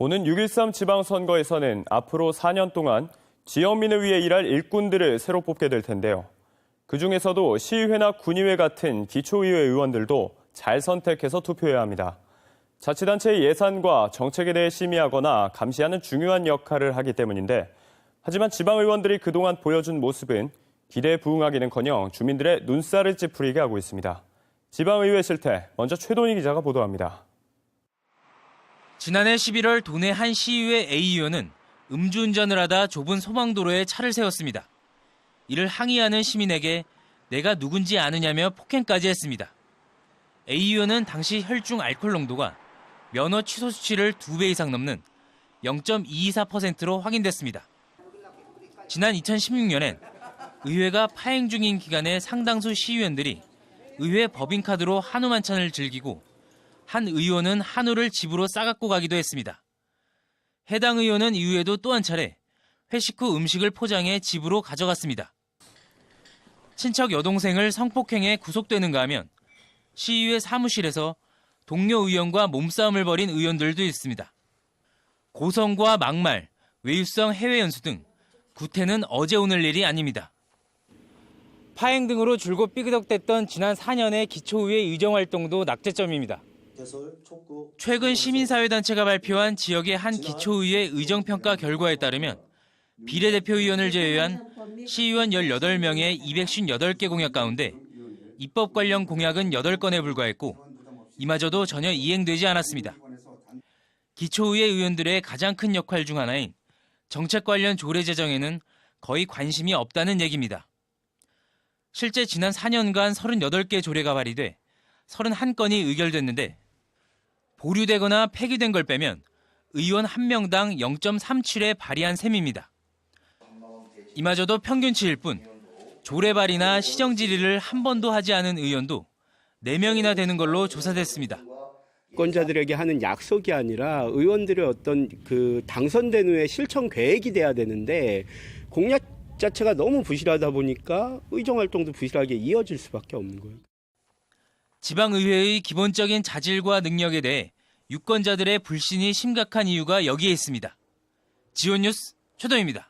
오는 6.13 지방선거에서는 앞으로 4년 동안 지역민을 위해 일할 일꾼들을 새로 뽑게 될 텐데요. 그중에서도 시의회나 군의회 같은 기초의회 의원들도 잘 선택해서 투표해야 합니다. 자치단체의 예산과 정책에 대해 심의하거나 감시하는 중요한 역할을 하기 때문인데, 하지만 지방의원들이 그동안 보여준 모습은 기대에 부응하기는커녕 주민들의 눈살을 찌푸리게 하고 있습니다. 지방의회 실태, 먼저 최동희 기자가 보도합니다. 지난해 11월 도내 한 시의회 A의원은 음주운전을 하다 좁은 소방도로에 차를 세웠습니다. 이를 항의하는 시민에게 내가 누군지 아느냐며 폭행까지 했습니다. A의원은 당시 혈중 알코올 농도가 면허 취소 수치를 2배 이상 넘는 0.224%로 확인됐습니다. 지난 2016년엔 의회가 파행 중인 기간에 상당수 시의원들이 의회 법인카드로 한우 만찬을 즐기고 한 의원은 한우를 집으로 싸갖고 가기도 했습니다. 해당 의원은 이후에도 또 한 차례 회식 후 음식을 포장해 집으로 가져갔습니다. 친척 여동생을 성폭행해 구속되는가 하면 시의회 사무실에서 동료 의원과 몸싸움을 벌인 의원들도 있습니다. 고성과 막말, 외유성 해외 연수 등 구태는 어제 오늘 일이 아닙니다. 파행 등으로 줄곧 삐그덕댔던 지난 4년의 기초의회 의정활동도 낙제점입니다. 최근 시민사회단체가 발표한 지역의 한 기초의회 의정평가 결과에 따르면 비례대표 의원을 제외한 시의원 18명의 258개 공약 가운데 입법 관련 공약은 8건에 불과했고 이마저도 전혀 이행되지 않았습니다. 기초의회 의원들의 가장 큰 역할 중 하나인 정책 관련 조례 제정에는 거의 관심이 없다는 얘기입니다. 실제 지난 4년간 38개 조례가 발의돼 31건이 의결됐는데 보류되거나 폐기된 걸 빼면 의원 1명당 0.37회 발의한 셈입니다. 이마저도 평균치일 뿐 조례 발의나 시정 질의를 한 번도 하지 않은 의원도 4명이나 되는 걸로 조사됐습니다. 유권자들에게 하는 약속이 아니라 의원들의 어떤 당선된 후에 실천 계획이 돼야 되는데 공약 자체가 너무 부실하다 보니까 의정활동도 부실하게 이어질 수밖에 없는 거예요. 지방의회의 기본적인 자질과 능력에 대해 유권자들의 불신이 심각한 이유가 여기에 있습니다. 지온뉴스 최동희입니다.